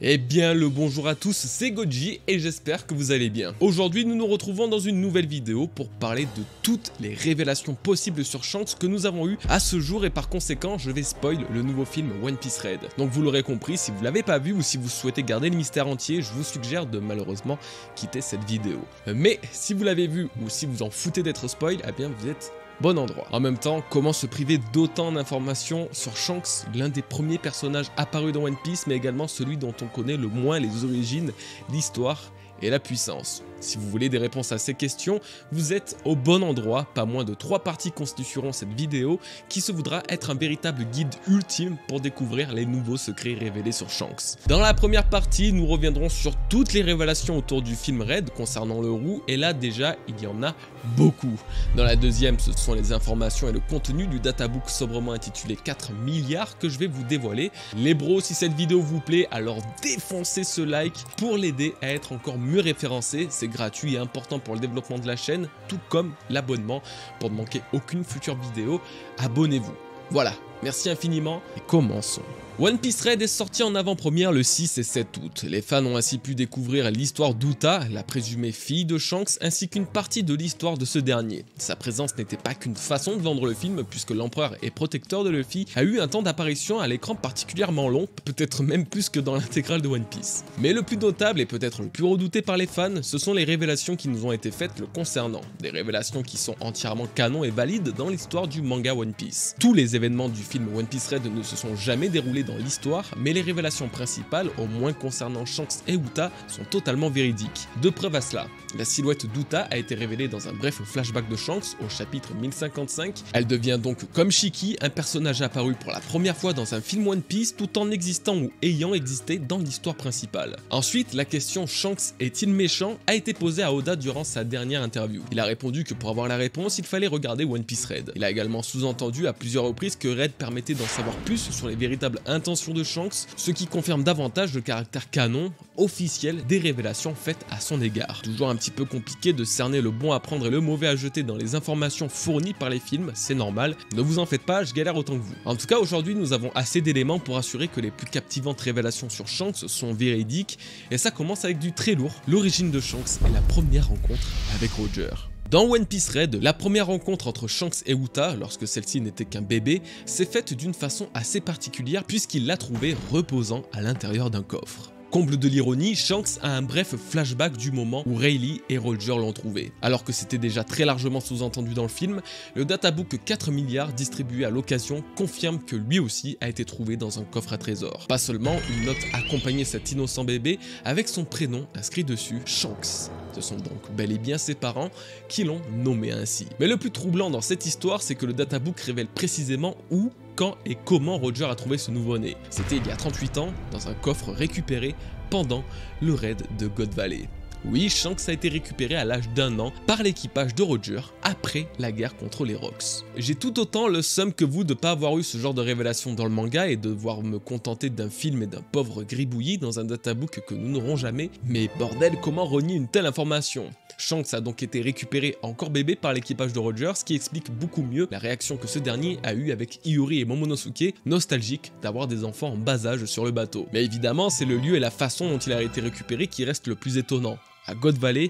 Eh bien le bonjour à tous, c'est Goji et j'espère que vous allez bien. Aujourd'hui nous nous retrouvons dans une nouvelle vidéo pour parler de toutes les révélations possibles sur Shanks que nous avons eues à ce jour et par conséquent je vais spoil le nouveau film One Piece Red. Donc vous l'aurez compris, si vous ne l'avez pas vu ou si vous souhaitez garder le mystère entier, je vous suggère de malheureusement quitter cette vidéo. Mais si vous l'avez vu ou si vous en foutez d'être spoil, eh bien vous êtes bon endroit. En même temps, comment se priver d'autant d'informations sur Shanks, l'un des premiers personnages apparus dans One Piece, mais également celui dont on connaît le moins les origines, l'histoire et la puissance. Si vous voulez des réponses à ces questions, vous êtes au bon endroit, pas moins de 3 parties constitueront cette vidéo qui se voudra être un véritable guide ultime pour découvrir les nouveaux secrets révélés sur Shanks. Dans la première partie, nous reviendrons sur toutes les révélations autour du film Red concernant le roux, et là déjà il y en a beaucoup. Dans la deuxième, ce sont les informations et le contenu du databook sobrement intitulé 4 milliards que je vais vous dévoiler. Les bros, si cette vidéo vous plaît, alors défoncez ce like pour l'aider à être encore mieux référencé. C'est gratuit et important pour le développement de la chaîne, tout comme l'abonnement. Pour ne manquer aucune future vidéo, abonnez-vous. Voilà, merci infiniment et commençons. One Piece Red est sorti en avant-première le 6 et 7 août. Les fans ont ainsi pu découvrir l'histoire d'Uta, la présumée fille de Shanks, ainsi qu'une partie de l'histoire de ce dernier. Sa présence n'était pas qu'une façon de vendre le film, puisque l'empereur et protecteur de Luffy a eu un temps d'apparition à l'écran particulièrement long, peut-être même plus que dans l'intégrale de One Piece. Mais le plus notable et peut-être le plus redouté par les fans, ce sont les révélations qui nous ont été faites le concernant. Des révélations qui sont entièrement canon et valides dans l'histoire du manga One Piece. Tous les événements du film One Piece Red ne se sont jamais déroulés dans l'histoire, mais les révélations principales, au moins concernant Shanks et Uta, sont totalement véridiques. Deux preuves à cela. La silhouette d'Uta a été révélée dans un bref flashback de Shanks au chapitre 1055. Elle devient donc, comme Shiki, un personnage apparu pour la première fois dans un film One Piece tout en existant ou ayant existé dans l'histoire principale. Ensuite, la question Shanks est-il méchant a été posée à Oda durant sa dernière interview. Il a répondu que pour avoir la réponse, il fallait regarder One Piece Red. Il a également sous-entendu à plusieurs reprises que Red permettait d'en savoir plus sur les véritables intentions de Shanks, ce qui confirme davantage le caractère canon, officiel des révélations faites à son égard. Toujours un petit peu compliqué de cerner le bon à prendre et le mauvais à jeter dans les informations fournies par les films, c'est normal, ne vous en faites pas, je galère autant que vous. En tout cas, aujourd'hui nous avons assez d'éléments pour assurer que les plus captivantes révélations sur Shanks sont véridiques, et ça commence avec du très lourd, l'origine de Shanks et la première rencontre avec Roger. Dans One Piece Red, la première rencontre entre Shanks et Uta, lorsque celle-ci n'était qu'un bébé, s'est faite d'une façon assez particulière puisqu'il l'a trouvée reposant à l'intérieur d'un coffre. Comble de l'ironie, Shanks a un bref flashback du moment où Rayleigh et Roger l'ont trouvé. Alors que c'était déjà très largement sous-entendu dans le film, le databook 4 milliards distribué à l'occasion confirme que lui aussi a été trouvé dans un coffre à trésor. Pas seulement, une note accompagnait cet innocent bébé avec son prénom inscrit dessus, Shanks. Ce sont donc bel et bien ses parents qui l'ont nommé ainsi. Mais le plus troublant dans cette histoire, c'est que le databook révèle précisément où, quand et comment Roger a trouvé ce nouveau-né. C'était il y a 38 ans, dans un coffre récupéré pendant le raid de God Valley. Oui, Shanks a été récupéré à l'âge d'1 an par l'équipage de Roger après la guerre contre les Rocks. J'ai tout autant le seum que vous de pas avoir eu ce genre de révélation dans le manga et de devoir me contenter d'un film et d'un pauvre gribouillis dans un databook que nous n'aurons jamais, mais bordel, comment renier une telle information ? Shanks a donc été récupéré encore bébé par l'équipage de Roger, ce qui explique beaucoup mieux la réaction que ce dernier a eue avec Iori et Momonosuke, nostalgiques d'avoir des enfants en bas âge sur le bateau. Mais évidemment, c'est le lieu et la façon dont il a été récupéré qui reste le plus étonnant. À God Valley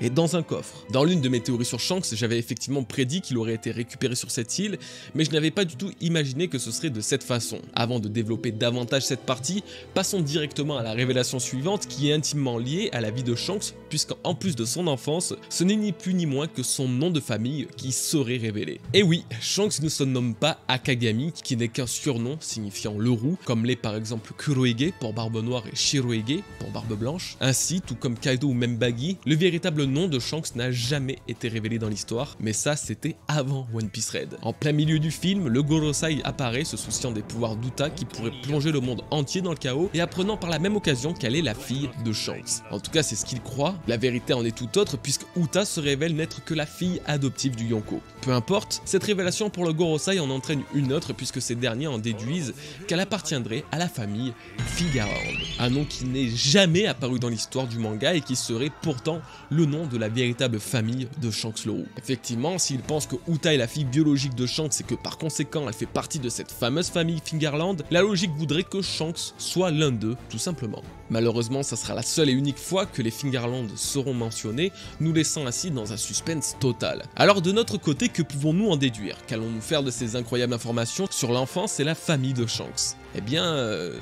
et dans un coffre. Dans l'une de mes théories sur Shanks, j'avais effectivement prédit qu'il aurait été récupéré sur cette île, mais je n'avais pas du tout imaginé que ce serait de cette façon. Avant de développer davantage cette partie, passons directement à la révélation suivante qui est intimement liée à la vie de Shanks, puisqu'en plus de son enfance, ce n'est ni plus ni moins que son nom de famille qui serait révélé. Et oui, Shanks ne se nomme pas Akagami, qui n'est qu'un surnom signifiant le roux, comme l'est par exemple Kurohige pour barbe noire et Shirohige pour barbe blanche. Ainsi, tout comme Kaido ou même Baggy, le véritable nom de Shanks n'a jamais été révélé dans l'histoire, mais ça c'était avant One Piece Red. En plein milieu du film, le Gorosei apparaît se souciant des pouvoirs d'Uta qui pourrait plonger le monde entier dans le chaos et apprenant par la même occasion qu'elle est la fille de Shanks. En tout cas c'est ce qu'il croit, la vérité en est tout autre puisque Uta se révèle n'être que la fille adoptive du Yonko. Peu importe, cette révélation pour le Gorosei en entraîne une autre puisque ces derniers en déduisent qu'elle appartiendrait à la famille Figaround, un nom qui n'est jamais apparu dans l'histoire du manga et qui serait pourtant le nom nom de la véritable famille de Shanks le Roux. Effectivement, s'il pense que Uta est la fille biologique de Shanks et que par conséquent elle fait partie de cette fameuse famille Fingerland, la logique voudrait que Shanks soit l'un d'eux, tout simplement. Malheureusement, ça sera la seule et unique fois que les Fingerland seront mentionnés, nous laissant ainsi dans un suspense total. Alors de notre côté, que pouvons-nous en déduire? Qu'allons-nous faire de ces incroyables informations sur l'enfance et la famille de Shanks? Eh bien,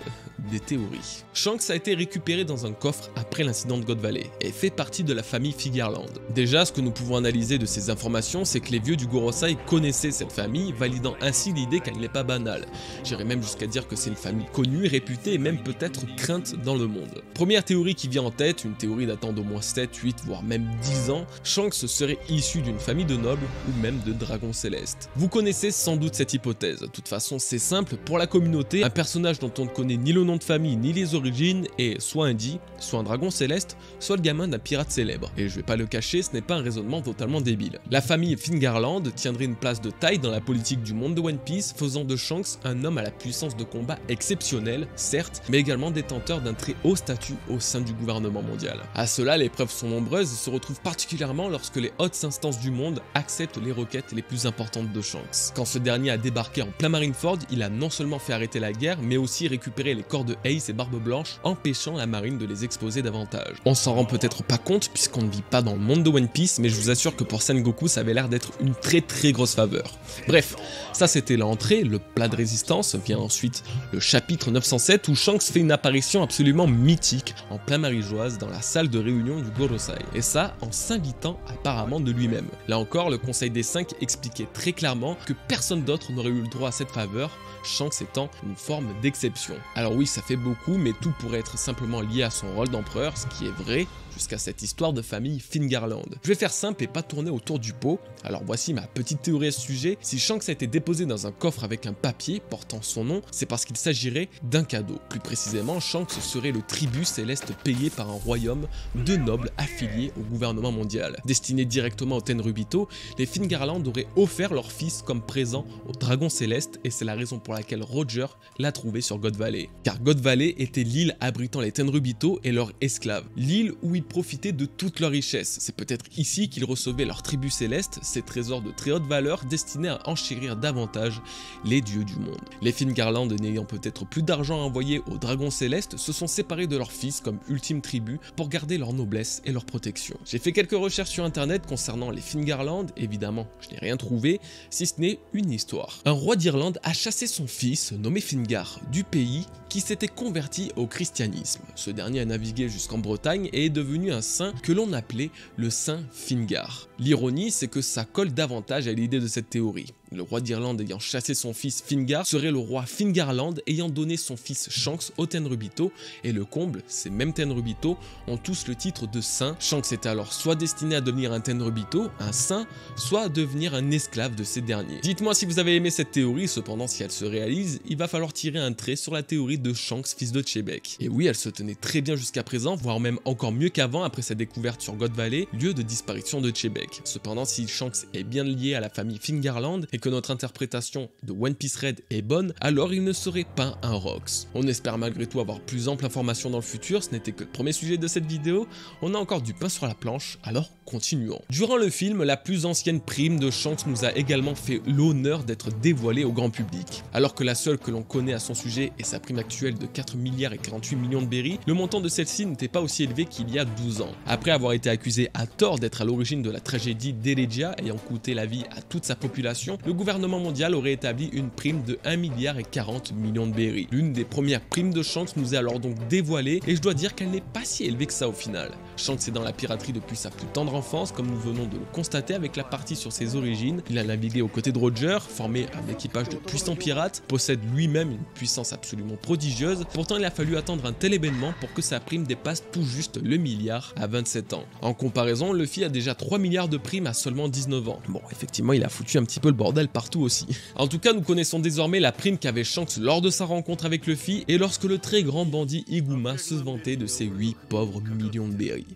des théories. Shanks a été récupéré dans un coffre après l'incident de God Valley et fait partie de la famille Fingerland. Déjà, ce que nous pouvons analyser de ces informations, c'est que les vieux du Gorosei connaissaient cette famille, validant ainsi l'idée qu'elle n'est pas banale. J'irais même jusqu'à dire que c'est une famille connue, réputée et même peut-être crainte dans le monde. Première théorie qui vient en tête, une théorie datant d'au moins 7, 8, voire même 10 ans, Shanks serait issu d'une famille de nobles ou même de dragons célestes. Vous connaissez sans doute cette hypothèse, de toute façon c'est simple, pour la communauté, un personnage dont on ne connaît ni le nom de famille ni les origines est soit un Di, soit un dragon céleste, soit le gamin d'un pirate célèbre. Et je vais pas le cacher, ce n'est pas un raisonnement totalement débile. La famille Fingerland tiendrait une place de taille dans la politique du monde de One Piece, faisant de Shanks un homme à la puissance de combat exceptionnelle, certes, mais également détenteur d'un très haut statut au sein du gouvernement mondial. À cela, les preuves sont nombreuses et se retrouvent particulièrement lorsque les hautes instances du monde acceptent les requêtes les plus importantes de Shanks. Quand ce dernier a débarqué en plein Marineford, il a non seulement fait arrêter la guerre, mais aussi récupérer les corps de Ace et Barbe Blanche, empêchant la marine de les exposer davantage. On s'en rend peut-être pas compte puisqu'on ne vit pas dans le monde de One Piece, mais je vous assure que pour Sengoku ça avait l'air d'être une très grosse faveur. Bref, ça c'était l'entrée, le plat de résistance, vient ensuite le chapitre 907 où Shanks fait une apparition absolument mythique en plein Marijoise dans la salle de réunion du Gorosei, et ça en s'invitant apparemment de lui-même. Là encore, le Conseil des 5 expliquait très clairement que personne d'autre n'aurait eu le droit à cette faveur, Shanks étant une forme d'exception. Alors oui, ça fait beaucoup, mais tout pourrait être simplement lié à son rôle d'empereur, ce qui est vrai, jusqu'à cette histoire de famille Fingerland. Je vais faire simple et pas tourner autour du pot. Alors voici ma petite théorie à ce sujet. Si Shanks a été déposé dans un coffre avec un papier portant son nom, c'est parce qu'il s'agirait d'un cadeau. Plus précisément, Shanks serait le tribut céleste payé par un royaume de nobles affiliés au gouvernement mondial. Destiné directement au Tenryubito, les Fingerland auraient offert leur fils comme présent au dragon céleste et c'est la raison pour laquelle Roger l'a trouvé sur God Valley. Car God Valley était l'île abritant les Tenryubito et leurs esclaves. L'île où ils profitaient de toute leur richesse. C'est peut-être ici qu'ils recevaient leur tribu céleste, ces trésors de très haute valeur destinés à enchérir davantage les dieux du monde. Les Fingerland, n'ayant peut-être plus d'argent à envoyer aux dragons célestes, se sont séparés de leurs fils comme ultime tribu pour garder leur noblesse et leur protection. J'ai fait quelques recherches sur internet concernant les Fingerland, évidemment je n'ai rien trouvé, si ce n'est une histoire. Un roi d'Irlande a chassé son fils, nommé Fingar, du pays qui s'était converti au christianisme. Ce dernier a navigué jusqu'en Bretagne et est devenu un saint que l'on appelait le saint Fingar. L'ironie, c'est que ça colle davantage à l'idée de cette théorie. Le roi d'Irlande ayant chassé son fils Fingar serait le roi Fingerland ayant donné son fils Shanks au Tenryubito, et le comble, ces mêmes Tenryubito ont tous le titre de saint. Shanks était alors soit destiné à devenir un Tenryubito, un saint, soit à devenir un esclave de ces derniers. Dites-moi si vous avez aimé cette théorie, cependant si elle se réalise, il va falloir tirer un trait sur la théorie de Shanks fils de Chebek. Et oui, elle se tenait très bien jusqu'à présent, voire même encore mieux qu'avant après sa découverte sur God Valley, lieu de disparition de Chebek. Cependant, si Shanks est bien lié à la famille Fingerland et que notre interprétation de One Piece Red est bonne, alors il ne serait pas un Rox. On espère malgré tout avoir plus ample information dans le futur, ce n'était que le premier sujet de cette vidéo, on a encore du pain sur la planche, alors continuons. Durant le film, la plus ancienne prime de Shanks nous a également fait l'honneur d'être dévoilée au grand public. Alors que la seule que l'on connaît à son sujet est sa prime actuelle de 4 milliards et 48 millions de berries, le montant de celle-ci n'était pas aussi élevé qu'il y a 12 ans. Après avoir été accusé à tort d'être à l'origine de la tragédie d'Elegia ayant coûté la vie à toute sa population, le gouvernement mondial aurait établi une prime de 1 milliard et 40 millions de berries. L'une des premières primes de Shanks nous est alors donc dévoilée et je dois dire qu'elle n'est pas si élevée que ça au final. Shanks est dans la piraterie depuis sa plus tendre enfance, comme nous venons de le constater avec la partie sur ses origines. Il a navigué aux côtés de Roger, formé un équipage de puissants pirates, possède lui-même une puissance absolument prodigieuse, pourtant il a fallu attendre un tel événement pour que sa prime dépasse tout juste le milliard à 27 ans. En comparaison, Luffy a déjà 3 milliards de primes à seulement 19 ans. Bon, effectivement, il a foutu un petit peu le bordel partout aussi. En tout cas, nous connaissons désormais la prime qu'avait Shanks lors de sa rencontre avec Luffy et lorsque le très grand bandit Iguma se vantait de ses 8 pauvres millions de berries.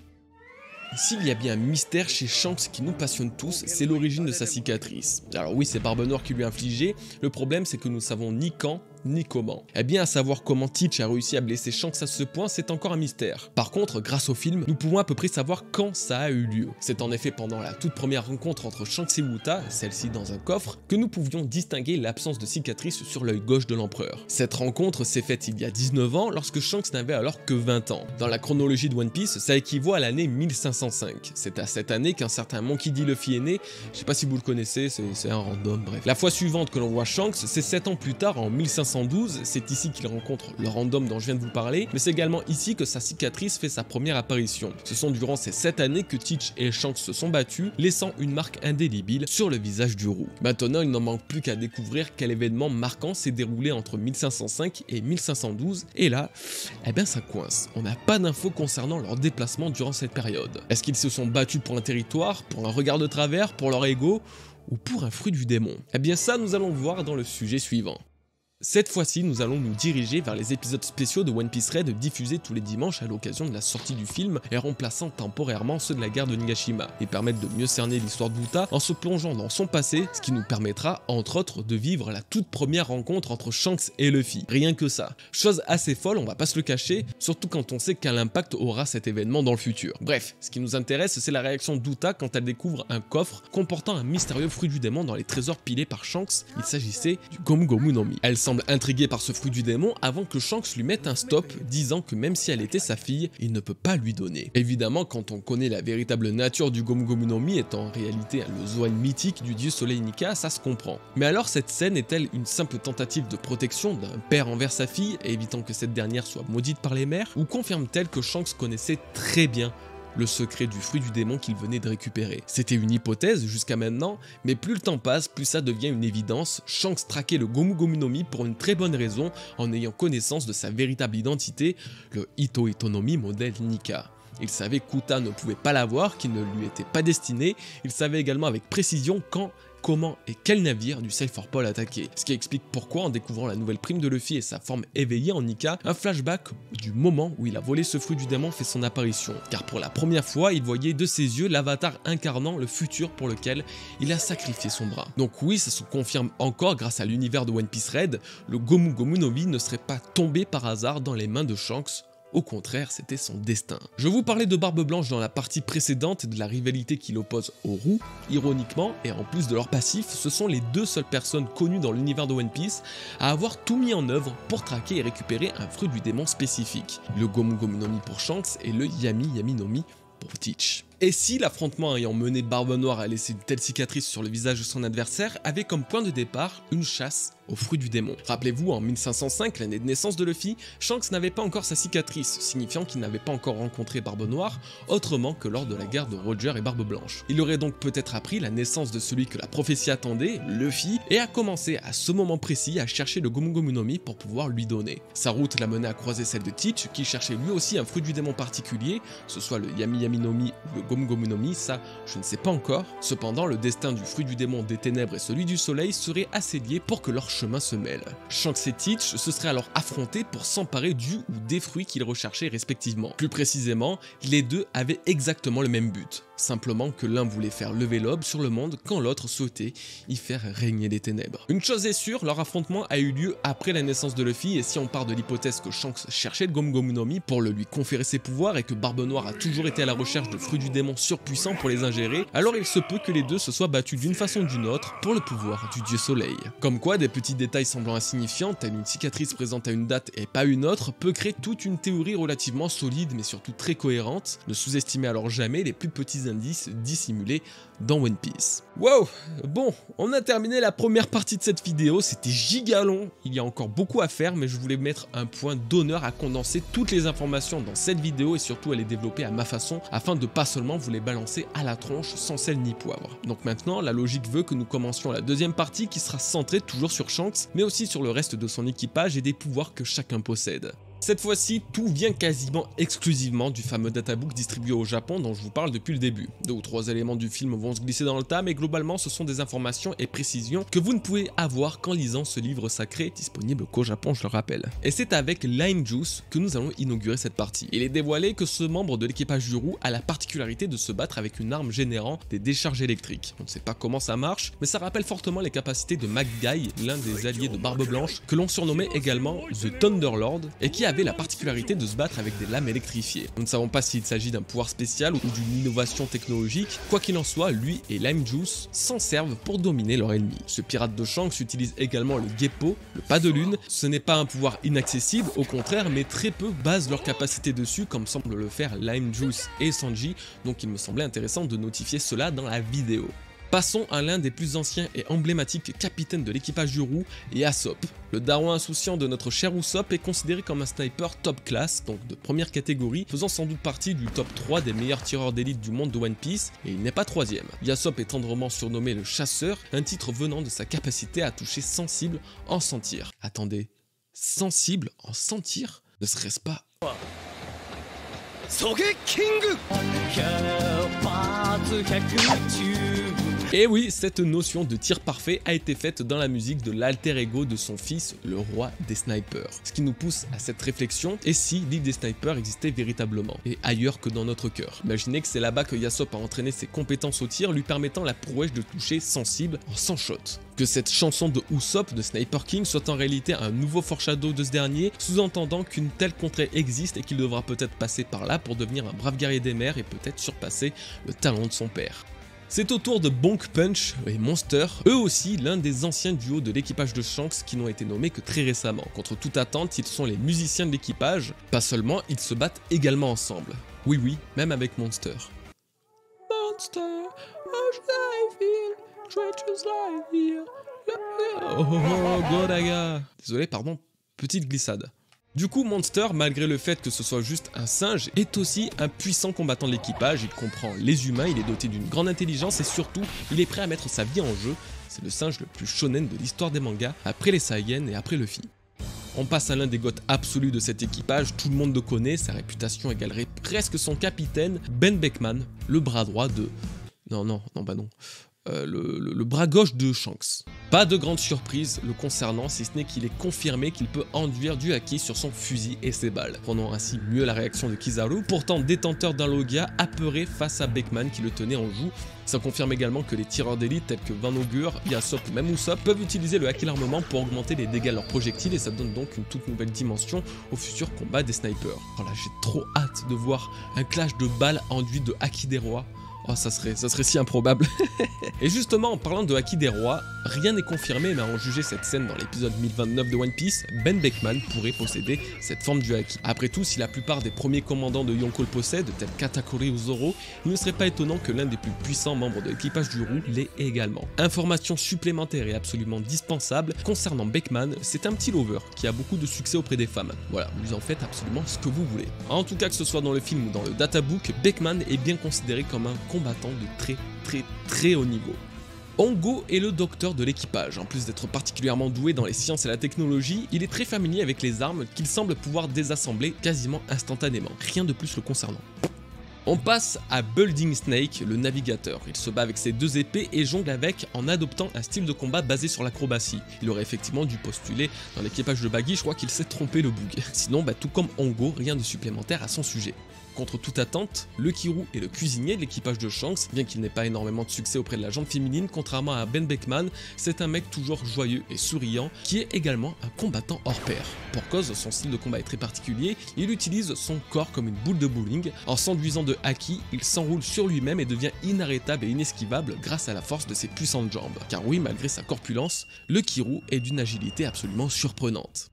S'il y a bien un mystère chez Shanks qui nous passionne tous, c'est l'origine de sa cicatrice. Alors oui, c'est Barbe Noire qui lui a infligé, le problème c'est que nous savons ni quand, ni comment. Eh bien, à savoir comment Teach a réussi à blesser Shanks à ce point, c'est encore un mystère. Par contre, grâce au film, nous pouvons à peu près savoir quand ça a eu lieu. C'est en effet pendant la toute première rencontre entre Shanks et Wuta, celle-ci dans un coffre, que nous pouvions distinguer l'absence de cicatrice sur l'œil gauche de l'empereur. Cette rencontre s'est faite il y a 19 ans, lorsque Shanks n'avait alors que 20 ans. Dans la chronologie de One Piece, ça équivaut à l'année 1505. C'est à cette année qu'un certain Monkey D. Luffy est né, je sais pas si vous le connaissez, c'est un random, bref. La fois suivante que l'on voit Shanks, c'est 7 ans plus tard, en 1512, c'est ici qu'il rencontre le random dont je viens de vous parler, mais c'est également ici que sa cicatrice fait sa première apparition. Ce sont durant ces 7 années que Teach et Shanks se sont battus, laissant une marque indélébile sur le visage du roux. Maintenant, il n'en manque plus qu'à découvrir quel événement marquant s'est déroulé entre 1505 et 1512, et là, eh ben ça coince. On n'a pas d'infos concernant leur déplacement durant cette période. Est-ce qu'ils se sont battus pour un territoire, pour un regard de travers, pour leur ego, ou pour un fruit du démon? Eh bien ça, nous allons le voir dans le sujet suivant. Cette fois-ci, nous allons nous diriger vers les épisodes spéciaux de One Piece Red diffusés tous les dimanches à l'occasion de la sortie du film et remplaçant temporairement ceux de la guerre de Nigashima, et permettent de mieux cerner l'histoire de Wuta en se plongeant dans son passé, ce qui nous permettra, entre autres, de vivre la toute première rencontre entre Shanks et Luffy. Rien que ça. Chose assez folle, on va pas se le cacher, surtout quand on sait quel impact aura cet événement dans le futur. Bref, ce qui nous intéresse, c'est la réaction d'Uta quand elle découvre un coffre comportant un mystérieux fruit du démon dans les trésors pilés par Shanks. Il s'agissait du Gomu Gomu no Mi. Elle semble intriguée par ce fruit du démon avant que Shanks lui mette un stop, disant que même si elle était sa fille, il ne peut pas lui donner. Évidemment, quand on connaît la véritable nature du Gomu Gomu no Mi étant en réalité le Zoan mythique du dieu soleil Nika, ça se comprend. Mais alors cette scène est-elle une simple tentative de protection d'un père envers sa fille, évitant que cette dernière soit maudite par les mères, ou confirme-t-elle que Shanks connaissait très bien le secret du fruit du démon qu'il venait de récupérer? C'était une hypothèse jusqu'à maintenant, mais plus le temps passe, plus ça devient une évidence. Shanks traquait le Gomu Gomu no Mi pour une très bonne raison, en ayant connaissance de sa véritable identité, le Ito Ito no Mi modèle Nika. Il savait qu'Uta ne pouvait pas l'avoir, qu'il ne lui était pas destiné. Il savait également avec précision quand, comment et quel navire du Sailor attaquer. Ce qui explique pourquoi, en découvrant la nouvelle prime de Luffy et sa forme éveillée en Nika, un flashback du moment où il a volé ce fruit du démon fait son apparition. Car pour la première fois, il voyait de ses yeux l'avatar incarnant le futur pour lequel il a sacrifié son bras. Donc oui, ça se confirme encore grâce à l'univers de One Piece Red, le Gomu Gomu no Mi ne serait pas tombé par hasard dans les mains de Shanks. Au contraire, c'était son destin. Je vous parlais de Barbe Blanche dans la partie précédente et de la rivalité qui l'oppose aux Roux. Ironiquement, et en plus de leur passif, ce sont les deux seules personnes connues dans l'univers de One Piece à avoir tout mis en œuvre pour traquer et récupérer un fruit du démon spécifique. Le Gomu Gomu no Mi pour Shanks et le Yami Yami no Mi pour Teach. Et si l'affrontement ayant mené Barbe Noire à laisser une telle cicatrice sur le visage de son adversaire avait comme point de départ une chasse au fruit du démon? Rappelez-vous, en 1505, l'année de naissance de Luffy, Shanks n'avait pas encore sa cicatrice, signifiant qu'il n'avait pas encore rencontré Barbe Noire autrement que lors de la guerre de Roger et Barbe Blanche. Il aurait donc peut-être appris la naissance de celui que la prophétie attendait, Luffy, et a commencé à ce moment précis à chercher le Gomu Gomu no Mi pour pouvoir lui donner. Sa route l'a mené à croiser celle de Teach, qui cherchait lui aussi un fruit du démon particulier, ce soit le Yami Yami no Mi ou le Gomu Gomu no Mi, ça je ne sais pas encore. Cependant, le destin du fruit du démon des ténèbres et celui du soleil seraient assez liés pour que leurs chemins se mêlent. Shanks et Teach se seraient alors affrontés pour s'emparer du ou des fruits qu'ils recherchaient respectivement. Plus précisément, les deux avaient exactement le même but. Simplement que l'un voulait faire lever l'aube sur le monde quand l'autre souhaitait y faire régner les ténèbres. Une chose est sûre, leur affrontement a eu lieu après la naissance de Luffy, et si on part de l'hypothèse que Shanks cherchait le Gomu Gomu no Mi pour le lui conférer ses pouvoirs et que Barbe Noire a toujours été à la recherche de fruits du démon surpuissants pour les ingérer, alors il se peut que les deux se soient battus d'une façon ou d'une autre pour le pouvoir du dieu soleil. Comme quoi, des petits détails semblant insignifiants, tels une cicatrice présente à une date et pas une autre, peut créer toute une théorie relativement solide mais surtout très cohérente. Ne sous-estimez alors jamais les plus petits indices dissimulés dans One Piece. Wow, bon, on a terminé la première partie de cette vidéo, c'était giga long, il y a encore beaucoup à faire, mais je voulais mettre un point d'honneur à condenser toutes les informations dans cette vidéo et surtout à les développer à ma façon, afin de pas seulement vous les balancer à la tronche sans sel ni poivre. Donc maintenant, la logique veut que nous commencions la deuxième partie qui sera centrée toujours sur Shanks, mais aussi sur le reste de son équipage et des pouvoirs que chacun possède. Cette fois-ci, tout vient quasiment exclusivement du fameux databook distribué au Japon dont je vous parle depuis le début. 2 ou 3 éléments du film vont se glisser dans le tas, mais globalement ce sont des informations et précisions que vous ne pouvez avoir qu'en lisant ce livre sacré, disponible qu'au Japon je le rappelle. Et c'est avec Lime Juice que nous allons inaugurer cette partie. Il est dévoilé que ce membre de l'équipage du roux a la particularité de se battre avec une arme générant des décharges électriques. On ne sait pas comment ça marche, mais ça rappelle fortement les capacités de MacGuy, l'un des alliés de Barbe Blanche, que l'on surnommait également The Thunderlord, et qui avait la particularité de se battre avec des lames électrifiées. Nous ne savons pas s'il s'agit d'un pouvoir spécial ou d'une innovation technologique, quoi qu'il en soit, lui et Lime Juice s'en servent pour dominer leur ennemi. Ce pirate de Shanks utilise également le Geppo, le pas de lune. Ce n'est pas un pouvoir inaccessible, au contraire, mais très peu basent leur capacité dessus, comme semblent le faire Lime Juice et Sanji, donc il me semblait intéressant de notifier cela dans la vidéo. Passons à l'un des plus anciens et emblématiques capitaines de l'équipage du roux, Yasopp. Le daron insouciant de notre cher Usopp est considéré comme un sniper top class, donc de première catégorie, faisant sans doute partie du top 3 des meilleurs tireurs d'élite du monde de One Piece, et il n'est pas troisième. Yasopp est tendrement surnommé le chasseur, un titre venant de sa capacité à toucher 100 cibles en 100 tirs. Attendez, 100 cibles en 100 tirs? Ne serait-ce pas... Et oui, cette notion de tir parfait a été faite dans la musique de l'alter ego de son fils, le roi des snipers. Ce qui nous pousse à cette réflexion, et si l'île des snipers existait véritablement, et ailleurs que dans notre cœur? Imaginez que c'est là-bas que Yasopp a entraîné ses compétences au tir, lui permettant la prouesse de toucher 100 cibles en 100 shots. Que cette chanson de Usopp de Sniper King soit en réalité un nouveau foreshadow de ce dernier, sous-entendant qu'une telle contrée existe et qu'il devra peut-être passer par là pour devenir un brave guerrier des mers et peut-être surpasser le talent de son père. C'est au tour de Bonk Punch et Monster, eux aussi l'un des anciens duos de l'équipage de Shanks qui n'ont été nommés que très récemment. Contre toute attente, ils sont les musiciens de l'équipage, pas seulement, ils se battent également ensemble. Oui oui, même avec Monster. Monster, how should I feel? Treacherous life here. Oh, Godaga. Désolé, pardon, petite glissade. Du coup, Monster, malgré le fait que ce soit juste un singe, est aussi un puissant combattant de l'équipage. Il comprend les humains, il est doté d'une grande intelligence et surtout, il est prêt à mettre sa vie en jeu. C'est le singe le plus shonen de l'histoire des mangas, après les Saiyan et après Luffy. On passe à l'un des goths absolus de cet équipage, tout le monde le connaît, sa réputation égalerait presque son capitaine, Ben Beckman, le bras droit de... Non, le bras gauche de Shanks. Pas de grande surprise le concernant, si ce n'est qu'il est confirmé qu'il peut enduire du haki sur son fusil et ses balles, prenant ainsi mieux la réaction de Kizaru, pourtant détenteur d'un Logia apeuré face à Beckman qui le tenait en joue. Ça confirme également que les tireurs d'élite tels que Van Augur, Yasopp ou même Usopp peuvent utiliser le haki l'armement pour augmenter les dégâts de leurs projectiles et ça donne donc une toute nouvelle dimension au futur combat des snipers. Alors là j'ai trop hâte de voir un clash de balles enduites de haki des rois. Oh, ça serait si improbable. Et justement, en parlant de haki des rois, rien n'est confirmé, mais à en juger cette scène dans l'épisode 1029 de One Piece, Ben Beckman pourrait posséder cette forme du haki. Après tout, si la plupart des premiers commandants de Yonko le possèdent, tels Katakuri ou Zoro, il ne serait pas étonnant que l'un des plus puissants membres de l'équipage du roux l'ait également. Information supplémentaire et absolument dispensable concernant Beckman, c'est un petit lover qui a beaucoup de succès auprès des femmes. Voilà, vous en faites absolument ce que vous voulez. En tout cas, que ce soit dans le film ou dans le databook, Beckman est bien considéré comme un combattant de très haut niveau. Hongo est le docteur de l'équipage. En plus d'être particulièrement doué dans les sciences et la technologie, il est très familier avec les armes qu'il semble pouvoir désassembler quasiment instantanément. Rien de plus le concernant. On passe à Building Snake, le navigateur. Il se bat avec ses 2 épées et jongle avec en adoptant un style de combat basé sur l'acrobatie. Il aurait effectivement dû postuler dans l'équipage de Baggy, je crois qu'il s'est trompé le bug. Sinon, tout comme Hongo, rien de supplémentaire à son sujet. Contre toute attente, le Kiryu est le cuisinier de l'équipage de Shanks, bien qu'il n'ait pas énormément de succès auprès de la gente féminine, contrairement à Ben Beckman, c'est un mec toujours joyeux et souriant, qui est également un combattant hors pair. Pour cause, son style de combat est très particulier, il utilise son corps comme une boule de bowling, en s'enduisant de haki, il s'enroule sur lui-même et devient inarrêtable et inesquivable grâce à la force de ses puissantes jambes. Car oui, malgré sa corpulence, le Kiryu est d'une agilité absolument surprenante.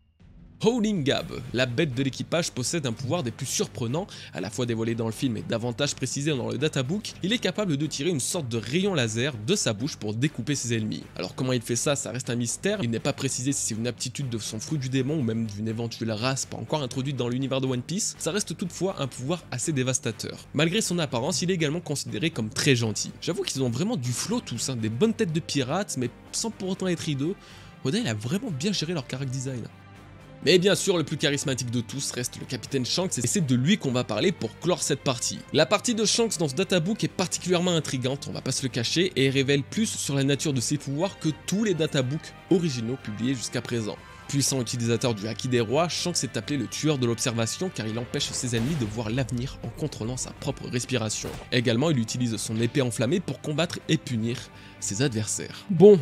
Howling Gab, la bête de l'équipage, possède un pouvoir des plus surprenants, à la fois dévoilé dans le film et davantage précisé dans le databook. Il est capable de tirer une sorte de rayon laser de sa bouche pour découper ses ennemis. Alors comment il fait ça reste un mystère, il n'est pas précisé si c'est une aptitude de son fruit du démon ou même d'une éventuelle race pas encore introduite dans l'univers de One Piece, ça reste toutefois un pouvoir assez dévastateur. Malgré son apparence, il est également considéré comme très gentil. J'avoue qu'ils ont vraiment du flow tous, des bonnes têtes de pirates mais sans pour autant être hideux. Oda il a vraiment bien géré leur character design. Mais bien sûr, le plus charismatique de tous reste le capitaine Shanks et c'est de lui qu'on va parler pour clore cette partie. La partie de Shanks dans ce databook est particulièrement intrigante, on va pas se le cacher, et révèle plus sur la nature de ses pouvoirs que tous les databooks originaux publiés jusqu'à présent. Puissant utilisateur du Haki des Rois, Shanks est appelé le tueur de l'observation car il empêche ses ennemis de voir l'avenir en contrôlant sa propre respiration. Également, il utilise son épée enflammée pour combattre et punir ses adversaires. Bon,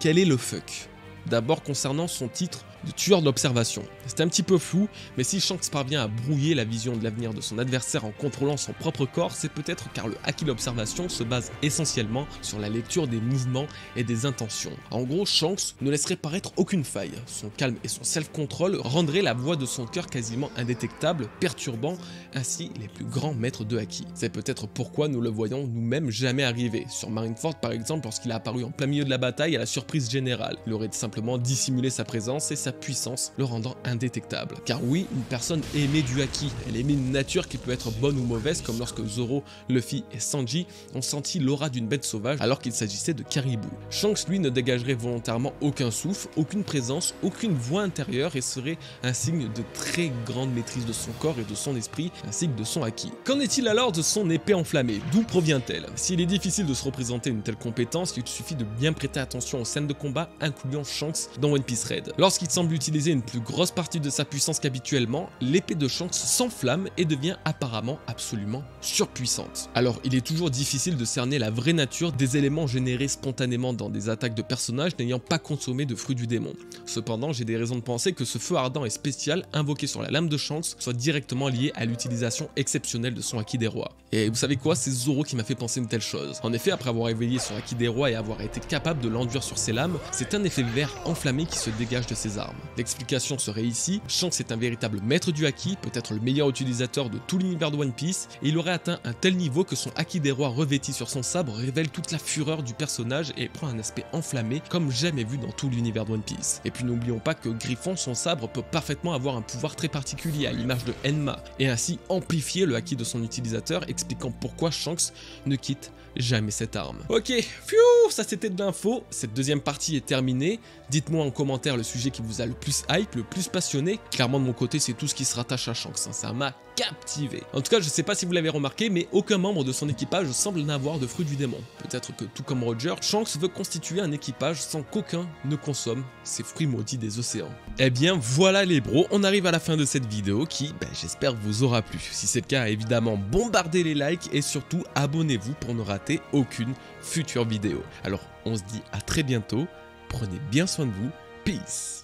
quel est le fuck? D'abord concernant son titre de tueur d'observation. C'est un petit peu flou, mais si Shanks parvient à brouiller la vision de l'avenir de son adversaire en contrôlant son propre corps, c'est peut-être car le Haki d'observation se base essentiellement sur la lecture des mouvements et des intentions. En gros, Shanks ne laisserait paraître aucune faille. Son calme et son self-control rendraient la voix de son cœur quasiment indétectable, perturbant ainsi les plus grands maîtres de Haki. C'est peut-être pourquoi nous le voyons nous-mêmes jamais arriver. Sur Marineford par exemple, lorsqu'il a apparu en plein milieu de la bataille à la surprise générale, il aurait simplement dissimulé sa présence et sa puissance, le rendant indétectable. Car oui, une personne aimée du Haki, elle aimait une nature qui peut être bonne ou mauvaise, comme lorsque Zoro, Luffy et Sanji ont senti l'aura d'une bête sauvage alors qu'il s'agissait de caribou. Shanks lui ne dégagerait volontairement aucun souffle, aucune présence, aucune voix intérieure et serait un signe de très grande maîtrise de son corps et de son esprit, ainsi que de son Haki. Qu'en est-il alors de son épée enflammée? D'où provient-elle? S'il est difficile de se représenter une telle compétence, il suffit de bien prêter attention aux scènes de combat, incluant Shanks dans One Piece Red. Lorsqu'il semble utiliser une plus grosse partie de sa puissance qu'habituellement, l'épée de Shanks s'enflamme et devient apparemment absolument surpuissante. Alors il est toujours difficile de cerner la vraie nature des éléments générés spontanément dans des attaques de personnages n'ayant pas consommé de fruits du démon. Cependant, j'ai des raisons de penser que ce feu ardent et spécial invoqué sur la lame de Shanks soit directement lié à l'utilisation exceptionnelle de son Haki des Rois. Et vous savez quoi, c'est Zoro qui m'a fait penser une telle chose. En effet, après avoir éveillé son Haki des Rois et avoir été capable de l'enduire sur ses lames, c'est un effet vert enflammé qui se dégage de ses armes. L'explication serait ici, Shanks est un véritable maître du Haki, peut-être le meilleur utilisateur de tout l'univers de One Piece, et il aurait atteint un tel niveau que son Haki des Rois revêti sur son sabre révèle toute la fureur du personnage et prend un aspect enflammé comme jamais vu dans tout l'univers de One Piece. Et puis n'oublions pas que Griffon, son sabre, peut parfaitement avoir un pouvoir très particulier à l'image de Enma, et ainsi amplifier le Haki de son utilisateur, expliquant pourquoi Shanks ne quitte jamais cette arme. Ok, pfiou, ça c'était de l'info, cette deuxième partie est terminée. Dites-moi en commentaire le sujet qui vous a le plus hype, le plus passionné. Clairement de mon côté c'est tout ce qui se rattache à Shanks, ça m'a captivé. En tout cas je sais pas si vous l'avez remarqué, mais aucun membre de son équipage semble n'avoir de fruits du démon. Peut-être que tout comme Roger, Shanks veut constituer un équipage sans qu'aucun ne consomme ces fruits maudits des océans. Eh bien voilà les bros, on arrive à la fin de cette vidéo qui, j'espère vous aura plu. Si c'est le cas, évidemment bombardez les likes et surtout abonnez-vous pour ne rater aucune future vidéo. Alors on se dit à très bientôt, prenez bien soin de vous, peace.